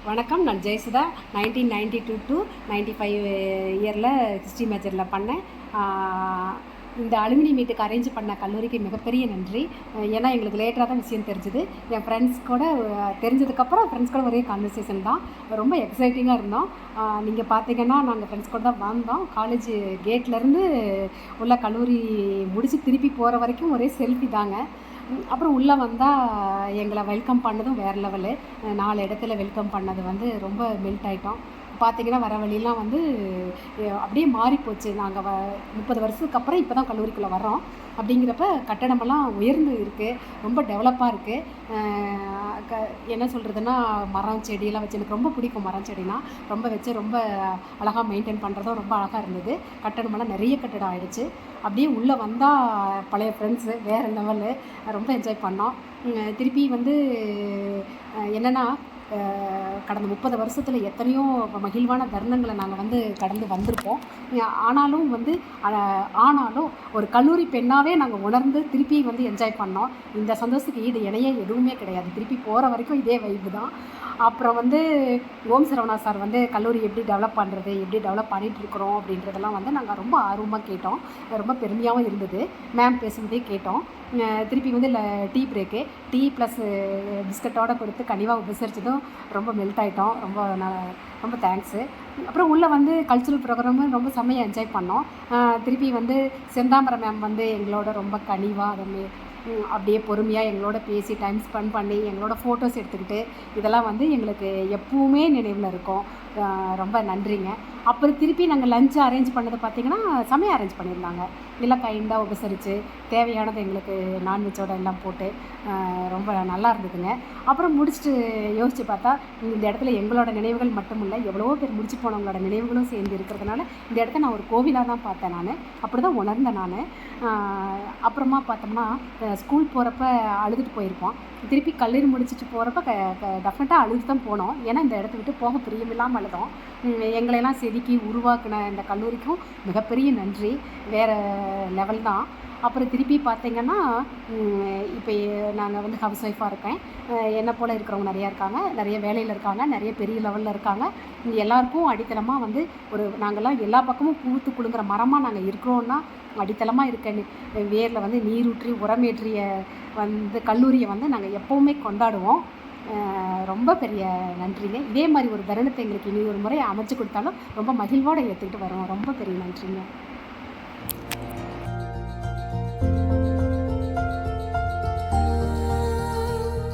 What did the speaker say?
வணக்கம். நான் ஜெயசுதா. 1992 to 95 இயரில் ஹிஸ்ட்ரி மேஜரில் பண்ணேன். இந்த அலுமினி மீட்டுக்கு அரேஞ்ச் பண்ண கல்லூரிக்கு மிகப்பெரிய நன்றி. ஏன்னா எங்களுக்கு லேட்டராக தான் விஷயம் தெரிஞ்சுது. என் ஃப்ரெண்ட்ஸ் கூட தெரிஞ்சதுக்கப்புறம் ஃப்ரெண்ட்ஸ் கூட ஒரே கான்வர்சேஷன் தான். ரொம்ப எக்ஸைட்டிங்காக இருந்தோம். நீங்கள் பார்த்தீங்கன்னா நாங்கள் ஃப்ரெண்ட்ஸ் கூட தான் வந்தோம். காலேஜ் கேட்லேருந்து உள்ள கல்லூரி முடித்து திருப்பி போகிற வரைக்கும் ஒரே செல்ஃபி தாங்க. அப்புறம் உள்ளே வந்தால் எங்களை வெல்கம் பண்ணதும் வேறு லெவலு. 4 இடத்துல வெல்கம் பண்ணது வந்து ரொம்ப மெல்ட் ஆகிட்டோம். பார்த்திங்கன்னா வர வழியெலாம் வந்து அப்படியே மாறிப்போச்சு. நாங்கள் 30 வருஷத்துக்கு அப்புறம் இப்போ தான் கல்லூரிக்குள்ளே வர்றோம். அப்படிங்கிறப்ப கட்டடமெல்லாம் உயர்ந்து இருக்குது, ரொம்ப டெவலப்பாக இருக்குது. என்ன சொல்கிறதுன்னா, மரம் செடியெல்லாம் வச்சு எனக்கு ரொம்ப பிடிக்கும். மரம் செடினா ரொம்ப வச்சு ரொம்ப அழகாக மெயின்டைன் பண்ணுறதும் ரொம்ப அழகாக இருந்தது. கட்டடமெல்லாம் நிறைய கட்டடம் ஆகிடுச்சு. அப்படியே உள்ளே வந்தால் பழைய ஃப்ரெண்ட்ஸு வேறு லெவலு. ரொம்ப என்ஜாய் பண்ணோம். திருப்பி வந்து என்னென்னா, கடந்த 30 வருஷத்தில் எத்தனையோ மகிழ்வான தருணங்களை நாங்கள் வந்து கடந்து வந்திருப்போம். ஆனாலும் ஒரு கல்லூரி பெண்ணாகவே நாங்கள் உணர்ந்து திருப்பி வந்து என்ஜாய் பண்ணோம். இந்த சந்தோஷத்துக்கு ஈடு இணையே எதுவுமே கிடையாது. திருப்பி போகிற வரைக்கும் இதே வைப்பு தான். அப்புறம் வந்து ஓம் சரவணா சார் வந்து கல்லூரி எப்படி டெவலப் பண்ணுறது, எப்படி டெவலப் பண்ணிகிட்ருக்குறோம் அப்படின்றதெல்லாம் வந்து நாங்கள் ரொம்ப ஆர்வமாக கேட்டோம். ரொம்ப பெருமையாகவும் இருந்தது. மேம் பேசுனதே கேட்டோம். திருப்பி வந்து டீ பிரேக்கு, டீ ப்ளஸ் பிஸ்கட்டோடு கொடுத்து கனிவாக உபசரித்ததும் ரொம்ப மெல்ட் ஆகிட்டோம். ரொம்ப தேங்க்ஸு. அப்புறம் உள்ளே வந்து கல்ச்சுரல் ப்ரோக்ராமும் ரொம்ப செம்மையாக என்ஜாய் பண்ணோம். திருப்பி வந்து செந்தாமரை மேம் வந்து எங்களோட ரொம்ப கனிவாக அப்படியே பொறுமையாக எங்களோட பேசி டைம் ஸ்பெண்ட் பண்ணி எங்களோட ஃபோட்டோஸ் எடுத்துக்கிட்டு இதெல்லாம் வந்து எங்களுக்கு எப்பவுமே நினைவில் இருக்கும். ரொம்ப நன்றிங்க. அப்புறம் திருப்பி நாங்கள் லஞ்ச் அரேஞ்ச் பண்ணது பார்த்திங்கன்னா செம்மையாக அரேஞ்ச் பண்ணியிருந்தாங்க. எல்லாம் கைண்டாக உபசரித்து தேவையானது எங்களுக்கு நான்வெஜ்ஜோடு எல்லாம் போட்டு ரொம்ப நல்லா இருந்ததுங்க. அப்புறம் முடிச்சுட்டு யோசித்து பார்த்தா இந்த இடத்துல எங்களோட நினைவுகள் மட்டும் இல்லை, எவ்வளவோ பேர் முடிச்சு போனவங்களோட நினைவுகளும் சேர்ந்து இருக்கிறதுனால இந்த இடத்த நான் ஒரு கோவிலாக தான் பார்த்தேன். நான் அப்படி தான் உணர்ந்தேன். நான் அப்புறமா பார்த்தோம்னா ஸ்கூல் போகிறப்ப அழுதுட்டு போயிருப்போம். திருப்பி கல்லூரி முடிச்சுட்டு போகிறப்ப டெஃபினட்டாக அழுது தான் போனோம். ஏன்னா இந்த இடத்த விட்டு போக பிரியமில்லாமல் அழுதோம். எங்களையெல்லாம் செதுக்கி உருவாக்கின இந்த கல்லூரிக்கும் மிகப்பெரிய நன்றி. வேறு லெவல் தான். அப்புறம் திருப்பி பார்த்திங்கன்னா இப்போ நாங்கள் வந்து ஹவுஸ் ஒய்ஃபாக இருக்கேன். என்னை போல் இருக்கிறவங்க நிறையா இருக்காங்க, நிறைய வேலையில் இருக்காங்க, நிறைய பெரிய லெவலில் இருக்காங்க. எல்லாருக்கும் அடித்தளமாக வந்து நாங்கள்லாம் எல்லா பக்கமும் பூத்து குலுங்குற மரமாக நாங்கள் இருக்கிறோன்னா அடித்தளமாக இருக்க வேரில் வந்து நீரூற்றி உரமேற்றிய வந்து கல்லூரியை வந்து நாங்கள் எப்போவுமே கொண்டாடுவோம். ரொம்ப பெரிய நன்றிங்க. இதே மாதிரி ஒரு தருணத்தை எங்களுக்கு இனி ஒரு முறை அமைச்சு கொடுத்தாலும் ரொம்ப மகிழ்வோடு ஏற்றுக்கிட்டு வரோம். ரொம்ப பெரிய நன்றிங்க.